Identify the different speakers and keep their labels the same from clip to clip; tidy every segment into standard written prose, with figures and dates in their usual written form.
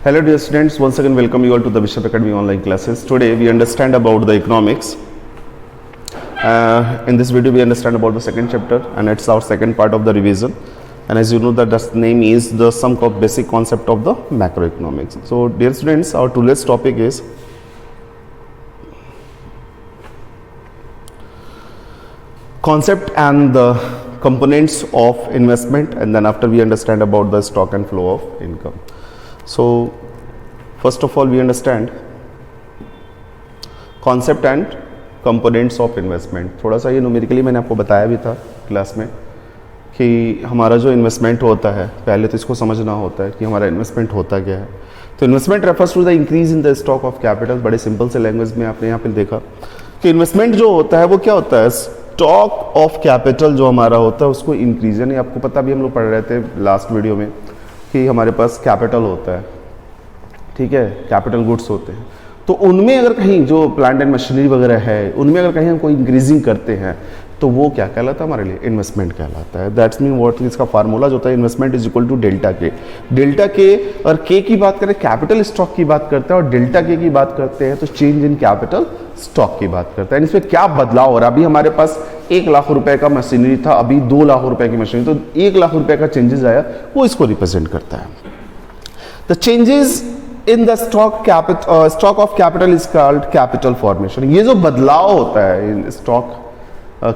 Speaker 1: Hello dear students, once again welcome you all to the Bishop Academy online classes. Today we understand about the economics. In this video we understand about the second chapter and it's our second part of the revision. And as you know that the name is the sum of basic concept of the macroeconomics. So dear students, our today's topic is concept and the components of investment, and then after we understand about the stock and flow of income. So first of all we understand concept and components of investment. थोड़ा सा ये numerically मैंने आपको बताया भी था class में कि हमारा जो इन्वेस्टमेंट होता है पहले तो इसको समझना होता है कि हमारा इन्वेस्टमेंट होता क्या है. तो investment refers to the increase in the stock of capital. बड़े सिंपल से लैंग्वेज में आपने यहाँ पे देखा कि इन्वेस्टमेंट जो होता है वो क्या होता है, स्टॉक ऑफ कैपिटल जो हमारा होता है उसको इंक्रीज. यानी आपको पता भी हम लोग पढ़ रहे थे लास्ट वीडियो में कि हमारे पास कैपिटल होता है, ठीक है, कैपिटल गुड्स होते हैं. तो उनमें अगर कहीं जो प्लांट एंड मशीनरी वगैरह है उनमें अगर कहीं हम कोई इंक्रीजिंग करते हैं तो वो क्या कहलाता है हमारे लिए, इन्वेस्टमेंट कहलाता है. दैट्स मीन व्हाट, इसका फार्मूला जो होता है investment is equal to delta K. Delta K और के की बात करें कैपिटल स्टॉक की बात करते हैं और डेल्टा के की बात करते हैं तो चेंज इन कैपिटल स्टॉक की बात करते हैं. इसमें क्या बदलाव हो रहा है. अभी हमारे पास 1 लाख रुपए का मशीनरी था, अभी 2 लाख रुपए की मशीनरी, तो 1 लाख रुपए का चेंजेस आया, वो इसको रिप्रेजेंट करता है. The changes in the stock of capital is called capital formation. ये जो बदलाव होता है इन स्टॉक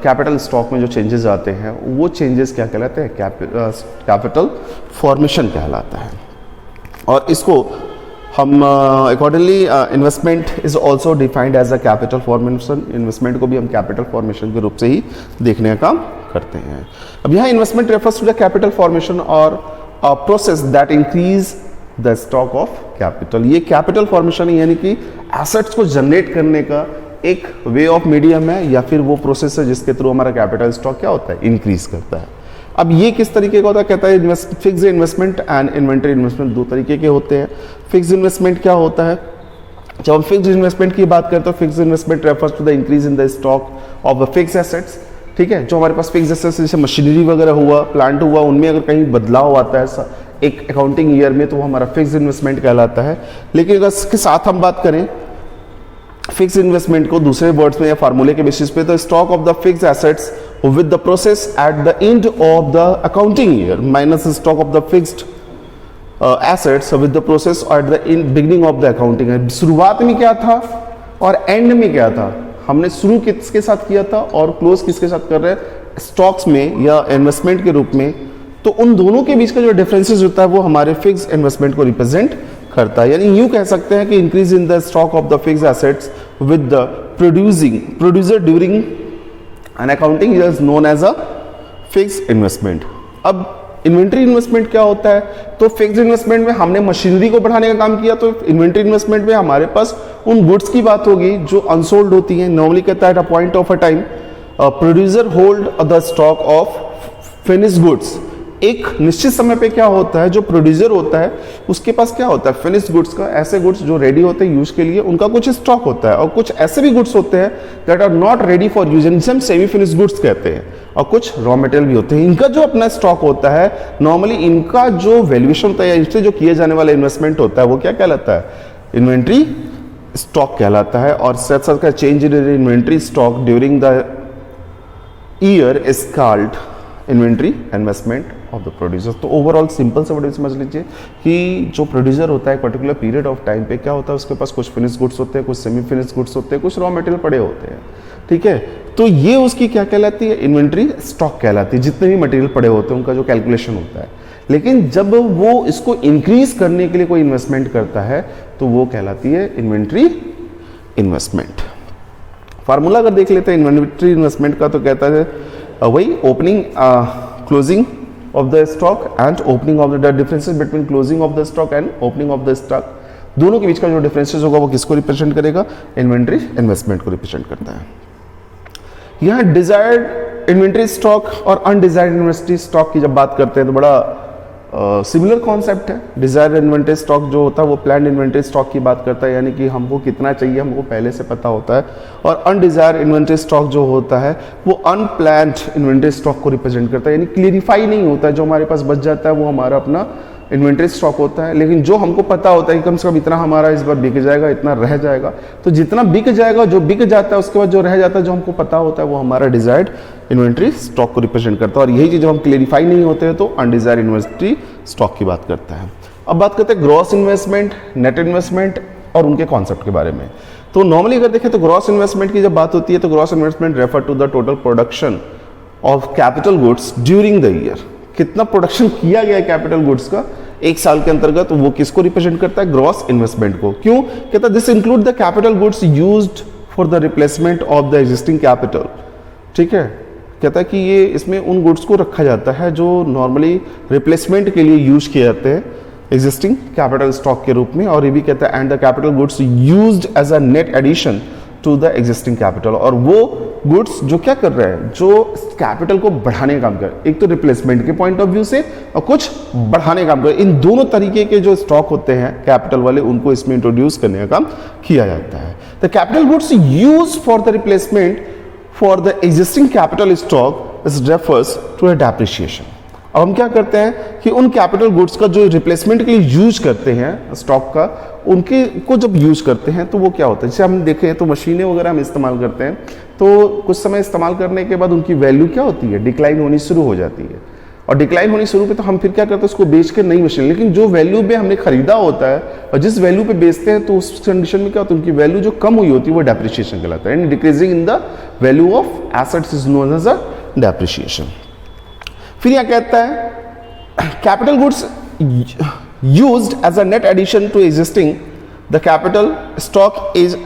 Speaker 1: कैपिटल स्टॉक में जो चेंजेस आते हैं वो चेंजेस क्या कहलाते हैं, कैपिटल फॉर्मेशन कहलाता है. और इसको हम accordingly investment is also defined as a capital formation. Investment को भी हम कैपिटल फॉर्मेशन के रूप से ही देखने का काम करते हैं. अब यहाँ investment refers to the capital formation और process that increase the stock of capital. ये कैपिटल फॉर्मेशन यानी कि एसेट्स को जनरेट करने का एक वे ऑफ मीडियम है या फिर वो प्रोसेस है जिसके थ्रू हमारा कैपिटल स्टॉक क्या होता है, इंक्रीज करता है. अब ये किस तरीके का होता है, कहता है fixed investment and inventory investment दो तरीके के होते हैं. फिक्स्ड इन्वेस्टमेंट क्या होता है, जब हम फिक्स्ड इन्वेस्टमेंट की बात करते हैं तो fixed investment refers to the increase in the stock of the fixed assets. ठीक है, जो हमारे पास फिक्स्ड एसेट्स जैसे मशीनरी वगैरह हुआ, प्लांट हुआ, उनमें अगर कहीं बदलाव आता है एक अकाउंटिंग ईयर में तो वो हमारा फिक्स्ड इन्वेस्टमेंट कहलाता है. लेकिन अगर इसके साथ हम बात करें फिक्स्ड इन्वेस्टमेंट को दूसरे वर्ड्स में या फार्मूले के बेसिस पे, तो stock of the fixed assets with the process at the end of the accounting year minus stock of the fixed assets with the process at the beginning of the accounting year. शुरुआत में क्या था और and में क्या था, हमने शुरू किसके साथ किया था और क्लोज किसके साथ कर रहे हैं, स्टॉक्स में या इन्वेस्टमेंट के रूप में. तो उन दोनों के बीच का जो डिफरेंसेस होता है वो हमारे फिक्स्ड इन्वेस्टमेंट को रिप्रेजेंट करता है. यानी यूं कह सकते हैं कि increase in the stock of the fixed assets with the producer during an accounting year is known as a fixed investment. अब इन्वेंट्री इन्वेस्टमेंट क्या होता है, तो फिक्स्ड इन्वेस्टमेंट में हमने मशीनरी को बढ़ाने का काम किया, तो इन्वेंट्री इन्वेस्टमेंट में हमारे पास उन गुड्स की बात होगी जो अनसोल्ड होती हैं. नॉर्मली कहता है at a point of a time producer hold the stock of finished goods. एक निश्चित समय पे क्या होता है, जो प्रोड्यूसर होता है उसके पास क्या होता है, फिनिश्ड गुड्स का, ऐसे गुड्स जो रेडी होते हैं यूज के लिए, उनका कुछ स्टॉक होता है. और कुछ ऐसे भी गुड्स होते हैं that are not ready for use, जिसे हम सेमी फिनिश्ड गुड्स कहते हैं. और कुछ रॉ मटेरियल भी होते हैं. इनका जो अपना स्टॉक होता है, नॉर्मली इनका जो वैल्यूएशन होता है, इससे जो किए जाने वाला इन्वेस्टमेंट होता है वो क्या कहलाता है, इन्वेंट्री स्टॉक कहलाता है. और साथ साथ का change in inventory stock during the year is called inventory investment of the producer. तो ओवरऑल सिंपल से वर्ड समझ लीजिए कि जो प्रोड्यूसर होता है पर्टिकुलर पीरियड ऑफ टाइम पे क्या होता है, उसके पास कुछ फिनिश गुड्स होते हैं, कुछ सेमी फिनिश गुड्स होते हैं, कुछ रॉ मटेरियल पड़े होते हैं. ठीक है, तो ये उसकी क्या कहलाती है, इन्वेंट्री स्टॉक कहलाती है. जितने भी मटेरियल पड़े होते हैं उनका जो कैलकुलेशन होता है. लेकिन जब वो इसको इंक्रीज करने के लिए कोई इन्वेस्टमेंट करता है तो वो कहलाती है इन्वेंट्री इन्वेस्टमेंट. फार्मूला अगर देख लेते हैं इन्वेंट्री इन्वेस्टमेंट का, तो कहता है वही opening closing of the stock and opening of the differences between closing of the stock and opening of the stock. दोनों के बीच का जो डिफरेंसेस होगा वो किसको रिप्रेजेंट करेगा, इन्वेंट्री इन्वेस्टमेंट को रिप्रेजेंट करता है. यहाँ डिजायर्ड इन्वेंट्री स्टॉक और अनडिजायर्ड इन्वेंट्री स्टॉक की जब बात करते हैं तो बड़ा सिमिलर कॉन्सेप्ट है। डिजायर इन्वेंटरी स्टॉक जो होता है वो प्लान्ड इन्वेंटरी स्टॉक की बात करता है, यानी कि हमको कितना चाहिए हमको पहले से पता होता है। और अनडिजायर इन्वेंटरी स्टॉक जो होता है वो अनप्लान्ड इन्वेंटरी स्टॉक को रिप्रेजेंट करता है, यानी क्लियरिफाई नहीं होता है। जो हमारे पास बच जाता है वो हमारा अपना इन्वेंटरी स्टॉक होता है, लेकिन जो हमको पता होता है कि कम से कम इतना हमारा इस बार बिक जाएगा, इतना रह जाएगा। तो जितना बिक जाएगा, जो बिक जाता है, उसके बाद जो रह जाता है, जो हमको पता होता है, वो हमारा डिजायर्ड इन्वेंटरी स्टॉक को रिप्रेजेंट करता है। और यही चीज जब हम क्लियरिफाई नहीं होते हैं तो अनडिजायर्ड इन्वेंटरी स्टॉक की बात करता है। अब बात करते हैं ग्रॉस इन्वेस्टमेंट, नेट इन्वेस्टमेंट और उनके कॉन्सेप्ट के बारे में। तो नॉर्मली अगर देखें तो ग्रॉस इन्वेस्टमेंट की जब बात होती है तो gross investment refer to the total production of capital goods during the year. कितना प्रोडक्शन किया गया है कैपिटल गुड्स का एक साल के अंतर्गत, वो किसको रिप्रेजेंट करता है? ग्रॉस इन्वेस्टमेंट को। क्यों? कहता है this include the capital goods used for the replacement of the existing capital. ठीक है, कहता है कि ये इसमें उन गुड्स को रखा जाता है जो नॉर्मली रिप्लेसमेंट के लिए यूज किए जाते हैं एग्जिस्टिंग कैपिटल स्टॉक के रूप में। और ये भी कहता है and the capital goods used as a net addition to the existing capital. और वो गुड्स जो क्या कर रहे हैं, जो कैपिटल को बढ़ाने का काम कर रहे हैं, एक तो रिप्लेसमेंट के पॉइंट ऑफ व्यू से और कुछ बढ़ाने का काम कर रहे हैं। इन दोनों तरीके के जो स्टॉक होते हैं कैपिटल वाले, उनको इसमें इंट्रोड्यूस करने का काम किया जाता है। The capital goods use for the replacement for the existing capital stock is refers to a depreciation. अब हम क्या करते हैं कि उन कैपिटल गुड्स का जो रिप्लेसमेंट के लिए यूज करते हैं स्टॉक का, उनके को जब यूज करते हैं तो वो क्या होता है, जैसे हम देखें तो मशीनें वगैरह हम इस्तेमाल करते हैं तो कुछ समय इस्तेमाल करने के बाद उनकी वैल्यू क्या होती है, डिक्लाइन होनी शुरू हो जाती है। और डिक्लाइन होनी शुरू पे तो हम फिर क्या करते हैं, उसको बेच के नई मशीन, लेकिन जो वैल्यू पे हमने खरीदा होता है और जिस वैल्यू पे बेचते हैं तो उस कंडीशन में क्या होता है, उनकी वैल्यू जो कम हुई होती है वो डेप्रिसिएशन कहलाता है। Decreasing in the value of assets is known as a depreciation. फिर यहां कहता है capital goods used as a net addition to existing the capital stock is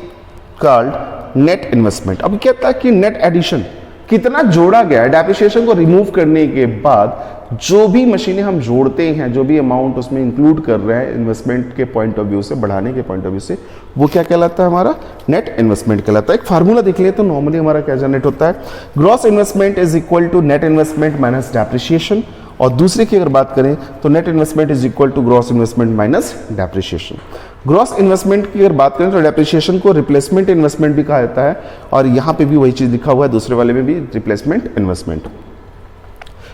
Speaker 1: called net investment. अब कहता है कि नेट एडिशन कितना जोड़ा गया है, डेप्रिसिएशन को रिमूव करने के बाद जो भी मशीनें हम जोड़ते हैं, जो भी अमाउंट उसमें इंक्लूड कर रहे हैं इन्वेस्टमेंट के पॉइंट ऑफ व्यू से, बढ़ाने के पॉइंट ऑफ व्यू से, वो क्या कहलाता है, हमारा नेट इन्वेस्टमेंट कहलाता है। एक फार्मूला देख लिए तो नॉर्मली हमारा क्या जनरेट होता है, gross investment is equal to net investment minus depreciation. और दूसरे की अगर बात करें तो net investment is equal to gross investment minus depreciation. Gross investment की अगर बात करें तो डेप्रिसिएशन को रिप्लेसमेंट इन्वेस्टमेंट भी कहा जाता है, और यहां पे भी वही चीज लिखा हुआ है, दूसरे वाले में भी रिप्लेसमेंट इन्वेस्टमेंट।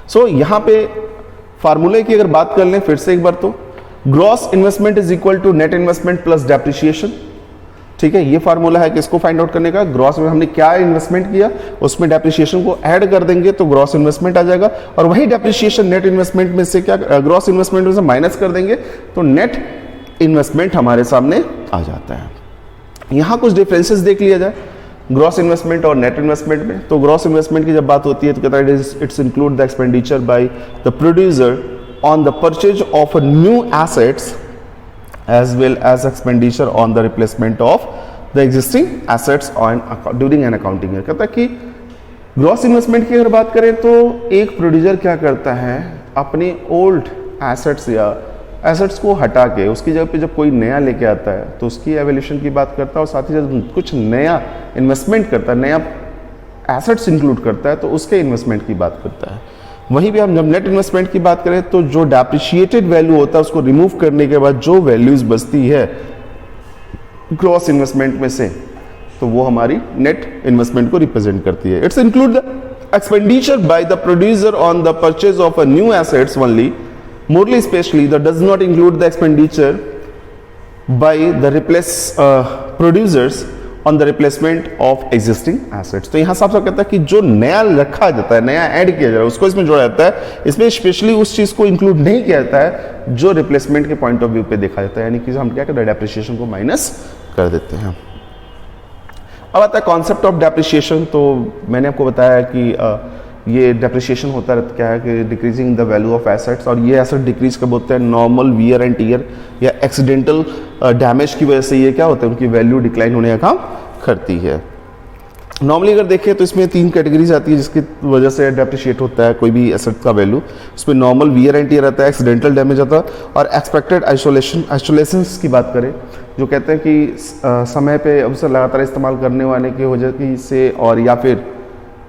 Speaker 1: सो यहां पे फार्मूले की अगर बात कर लें फिर से एक बार, तो gross investment is equal to net investment plus depreciation. ठीक है, ये फार्मूला है किसको फाइंड आउट करने का, ग्रॉस में हमने क्या इन्वेस्टमेंट किया उसमें डेप्रिसिएशन को ऐड कर देंगे तो ग्रॉस इन्वेस्टमेंट आ जाएगा, और वही डेप्रिसिएशन नेट इन्वेस्टमेंट में से क्या, ग्रॉस इन्वेस्टमेंट में से माइनस कर देंगे तो नेट इन्वेस्टमेंट हमारे सामने आ जाता है। यहां कुछ डिफरेंसेस देख लिया जाए ग्रॉस इन्वेस्टमेंट और नेट इन्वेस्टमेंट में। तो ग्रॉस इन्वेस्टमेंट की जब बात होती है तो कहता है it's include the expenditure by the producer on the purchase of new assets as well as expenditure on the replacement of the existing assets on during an accounting year। कहता है कि ग्रॉस इन्वेस्टमेंट की अगर बात करें तो एक producer क्या करता है, अपने ओल्ड एसेट्स या एसेट्स को हटा के उसकी जगह पे जब कोई नया लेके आता है तो उसकी एवोल्यूशन की बात करता है, और साथ ही साथ कुछ नया इन्वेस्टमेंट करता है, नया एसेट्स इंक्लूड करता है तो उसके इन्वेस्टमेंट की बात करता है। वहीं भी हम जब नेट इन्वेस्टमेंट की बात करें तो जो डेप्रिशिएटेड वैल्यू होता है उसको रिमूव करने के बाद जो वैल्यूज बचती है ग्रॉस इन्वेस्टमेंट में से, तो वो हमारी नेट इन्वेस्टमेंट को रिप्रेजेंट करती है। It's include the expenditure by the producer on the purchase of a new assets only, morely specially that does not include the expenditure by the replace producers on the replacement of existing assets. तो यहां साफ साफ कहता है कि जो नया रखा जाता है, नया ऐड किया जाता है, उसको इसमें जोड़ा जाता है। इसमें स्पेशली उस चीज को इंक्लूड नहीं किया जाता है जो रिप्लेसमेंट के पॉइंट ऑफ व्यू पे देखा जाता है, यानी कि हम क्या करते हैं, डेप्रिसिएशन को माइनस कर देते हैं। अब आता है कॉन्सेप्ट ऑफ डेप्रिसिएशन। तो मैंने आपको बताया कि ये डेप्रिसिएशन होता रहता क्या है कि decreasing the value of assets, और ये एसेट डिक्रीज कब होते हैं, नॉर्मल वियर एंड टीयर या एक्सीडेंटल डैमेज की वजह से ये क्या होता है, उनकी वैल्यू डिक्लाइन होने का काम करती है। नॉर्मली अगर देखें तो इसमें 3 कैटेगरीज आती है जिसकी वजह से डेप्रिशिएट होता है कोई भी एसेट का वैल्यू। उसमें नॉर्मल वियर एंड टीयर आता है, एक्सीडेंटल डैमेज आता है, और एक्सपेक्टेड आइसोलेशंस की बात करें जो कहते हैं कि समय पे उसे लगातार इस्तेमाल करने वाले की वजह से, और या फिर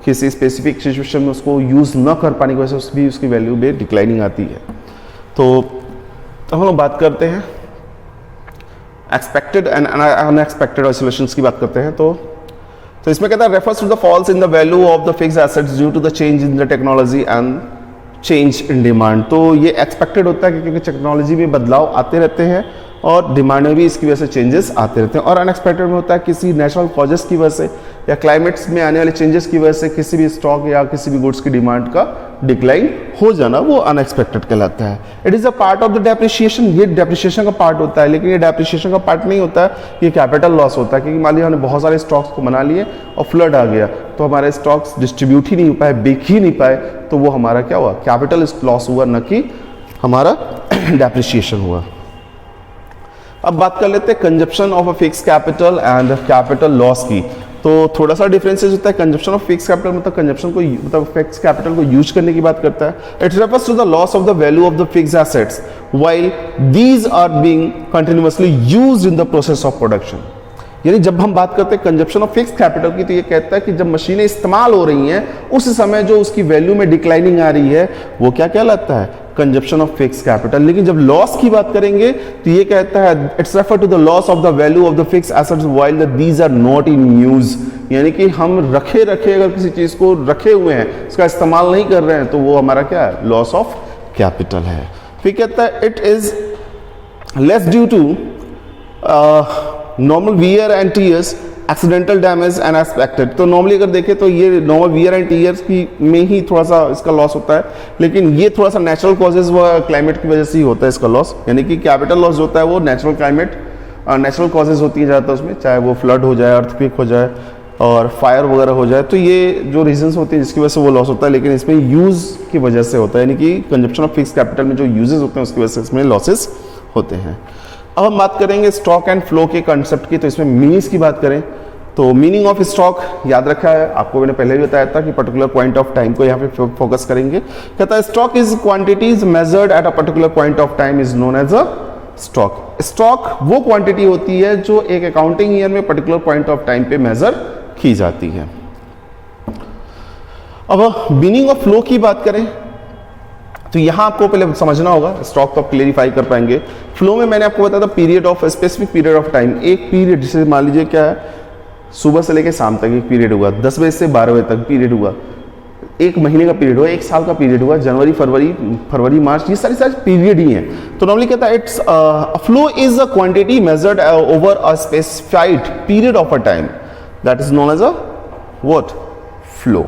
Speaker 1: किसी स्पेसिफिक सिचुएशन में उसको यूज़ न कर पाने की वजह से भी उसकी वैल्यू में डिक्लाइनिंग आती है। तो हम लोग बात करते हैं एक्सपेक्टेड एंड अनएक्सपेक्टेड ऑसिलेशंस की बात करते हैं। तो इसमें कहता है refers to the falls in the value of the fixed assets due to the change in the technology and change in demand. तो ये एक्सपेक्टेड होता है क्योंकि टेक्नोलॉजी में बदलाव आते रहते हैं और डिमांड में भी इसकी वजह से चेंजेस आते रहते हैं। और अनएक्सपेक्टेड में होता है किसी नेचुरल कॉजेस की वजह से या क्लाइमेट्स में आने वाले चेंजेस की वजह से किसी भी स्टॉक या किसी भी गुड्स की डिमांड का डिक्लाइन हो जाना, वो अनएक्सपेक्टेड कहलाता है। It is a part of the depreciation, ये डेप्रिसिएशन का पार्ट होता है, लेकिन ये डेप्रिसिएशन का पार्ट नहीं होता है, ये कैपिटल लॉस होता है। क्योंकि मान लीजिए हमने बहुत सारे स्टॉक्स को बना लिए और फ्लड आ गया तो हमारे स्टॉक्स डिस्ट्रीब्यूट ही नहीं हो पाए, बिक ही नहीं पाए, तो वो हमारा क्या हुआ, कैपिटल लॉस हुआ, न कि हमारा डेप्रिसिएशन हुआ। अब बात कर लेते हैं consumption of a fix capital and capital loss की। तो थोड़ा सा डिफरेंसेस होता है। कंजप्शन ऑफ फिक्स कैपिटल मतलब कंजप्शन को मतलब फिक्स कैपिटल को यूज करने की बात करता है। It refers to the loss of the value of the fix assets while these are being continuously used in the process of production. यानी जब हम बात करते हैं कंजप्शन ऑफ फिक्स कैपिटल की, तो ये कहता है कि जब मशीनें इस्तेमाल हो रही हैं उस समय जो उसकी वैल्यू में डिक्लाइनिंग आ रही है वो क्या कहलाता है, कंजप्शन ऑफ फिक्स कैपिटल। लेकिन जब लॉस की बात करेंगे तो ये कहता है it's refer to the loss of the value of the fix assets while these are not in use. यानी कि हम रखे अगर किसी चीज को रखे हुए हैं, इसका इस्तेमाल नहीं कर रहे हैं, तो वो हमारा क्या है, लॉस ऑफ कैपिटल है। फिर कहता है it is less due to normal wear and tears accidental damage and expected. तो नॉर्मली अगर देखें तो ये नॉर्मल वियर एंड टीयर्स की में ही थोड़ा सा इसका लॉस होता है, लेकिन ये थोड़ा सा नेचुरल कॉजेज व क्लाइमेट की वजह से ही होता है इसका लॉस। यानी कि कैपिटल लॉस होता है वो नेचुरल क्लाइमेट नेचुरल कॉजेज होती है ज़्यादातर उसमें, चाहे वो फ्लड हो जाए, अर्थक्वेक हो जाए और फायर वगैरह हो जाए, तो ये जो रीजंस होती हैं जिसकी वजह से वो लॉस होता है। लेकिन इसमें यूज़ की वजह से होता है, यानी कि कंजप्शन ऑफ फिक्स कैपिटल में जो यूजेस होते हैं उसकी वजह से इसमें लॉसेस होते हैं। अब हम बात करेंगे स्टॉक एंड फ्लो के कंसेप्ट की। तो इसमें मीनिंग्स की बात करें तो मीनिंग ऑफ स्टॉक याद रखा है, आपको मैंने पहले भी बताया था कि पर्टिकुलर पॉइंट ऑफ टाइम को यहाँ पे फोकस करेंगे। कहता है stock is quantities measured at a particular point of time is known as a stock. Stock वो क्वांटिटी होती है जो एक अकाउंटिंग ईयर में पर्टिकुलर पॉइंट ऑफ टाइम पे मेजर की जाती है। अब मीनिंग ऑफ फ्लो की बात करें तो यहां आपको पहले समझना होगा, स्टॉक तो आप क्लेरिफाई कर पाएंगे। फ्लो में मैंने आपको बताया था period of specific period of time, एक पीरियड जैसे मान लीजिए क्या है, सुबह से लेकर शाम तक एक पीरियड हुआ, 10 बजे से 12 बजे तक पीरियड हुआ, एक महीने का पीरियड हुआ, एक साल का पीरियड हुआ, जनवरी फरवरी मार्च, ये सारी पीरियड ही हैं। तो नॉर्मली कहता है it's flow is a quantity measured over a specified period of a time that is known as a what, flow.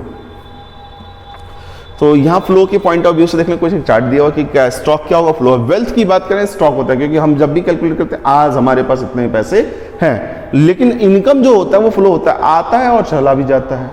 Speaker 1: तो यहाँ फ्लो के पॉइंट ऑफ व्यू से देखने को चार्ट दिया हुआ कि क्या स्टॉक क्या होगा, फ्लो। वेल्थ की बात करें स्टॉक होता है, क्योंकि हम जब भी कैलकुलेट करते हैं आज हमारे पास इतने पैसे हैं, लेकिन इनकम जो होता है वो फ्लो होता है, आता है और चला भी जाता है।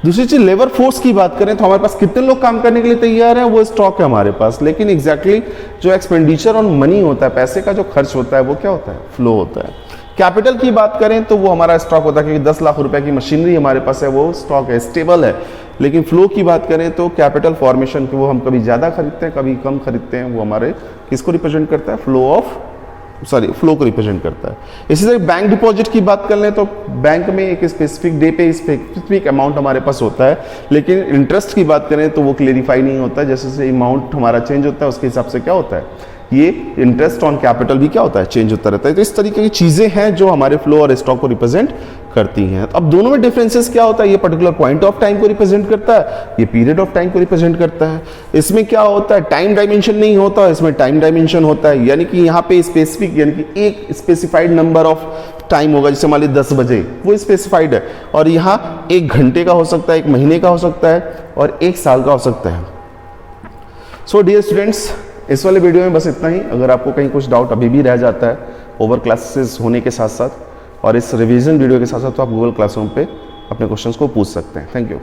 Speaker 1: दूसरी चीज लेबर फोर्स की बात करें तो हमारे पास कितने लोग काम करने के लिए तैयार हैं, वो स्टॉक है हमारे पास। लेकिन एग्जैक्टली जो एक्सपेंडिचर ऑन मनी होता है, पैसे का जो खर्च होता है, वो क्या होता है, फ्लो होता है। कैपिटल की बात करें तो वो हमारा स्टॉक होता है, क्योंकि 10 लाख रुपए की मशीनरी हमारे पास है, वो स्टॉक है, स्टेबल है। लेकिन फ्लो की बात करें तो कैपिटल फॉर्मेशन की, वो हम कभी ज़्यादा खरीदते हैं कभी कम खरीदते हैं, वो हमारे किसको रिप्रेजेंट करता है, फ्लो को रिप्रेजेंट करता है। इसी तरह बैंक डिपॉजिट की बात कर लें तो बैंक में एक स्पेसिफिक डे पे स्पेसिफिक अमाउंट हमारे पास होता है, लेकिन इंटरेस्ट की बात करें तो वो क्लेरिफाई नहीं होता है। जैसे जैसे अमाउंट हमारा चेंज होता है उसके हिसाब से क्या होता है, ये इंटरेस्ट ऑन कैपिटल भी क्या होता है, चेंज होता रहता है। तो इस तरीके की चीजें हैं जो हमारे फ्लो और स्टॉक को रिप्रेजेंट करती हैं। अब दोनों में डिफरेंसेस क्या होता है, ये पर्टिकुलर पॉइंट ऑफ टाइम को रिप्रेजेंट करता है, ये पीरियड ऑफ टाइम को रिप्रेजेंट करता है। इसमें क्या होता है, टाइम डायमेंशन नहीं होता, इसमें टाइम डायमेंशन होता है। यानी कि यहाँ पे स्पेसिफिक, यानी कि एक स्पेसिफाइड नंबर ऑफ टाइम होगा, जैसे मान लीजिए 10 बजे, वो स्पेसिफाइड है। और यहाँ 1 घंटे का हो सकता है, 1 महीने का हो सकता है और 1 साल का हो सकता है। सो डियर स्टूडेंट्स, इस वाले वीडियो में बस इतना ही। अगर आपको कहीं कुछ डाउट अभी भी रह जाता है ओवर क्लासेस होने के साथ साथ और इस रिवीजन वीडियो के साथ साथ, तो आप गूगल क्लासरूम पे अपने क्वेश्चंस को पूछ सकते हैं। Thank you.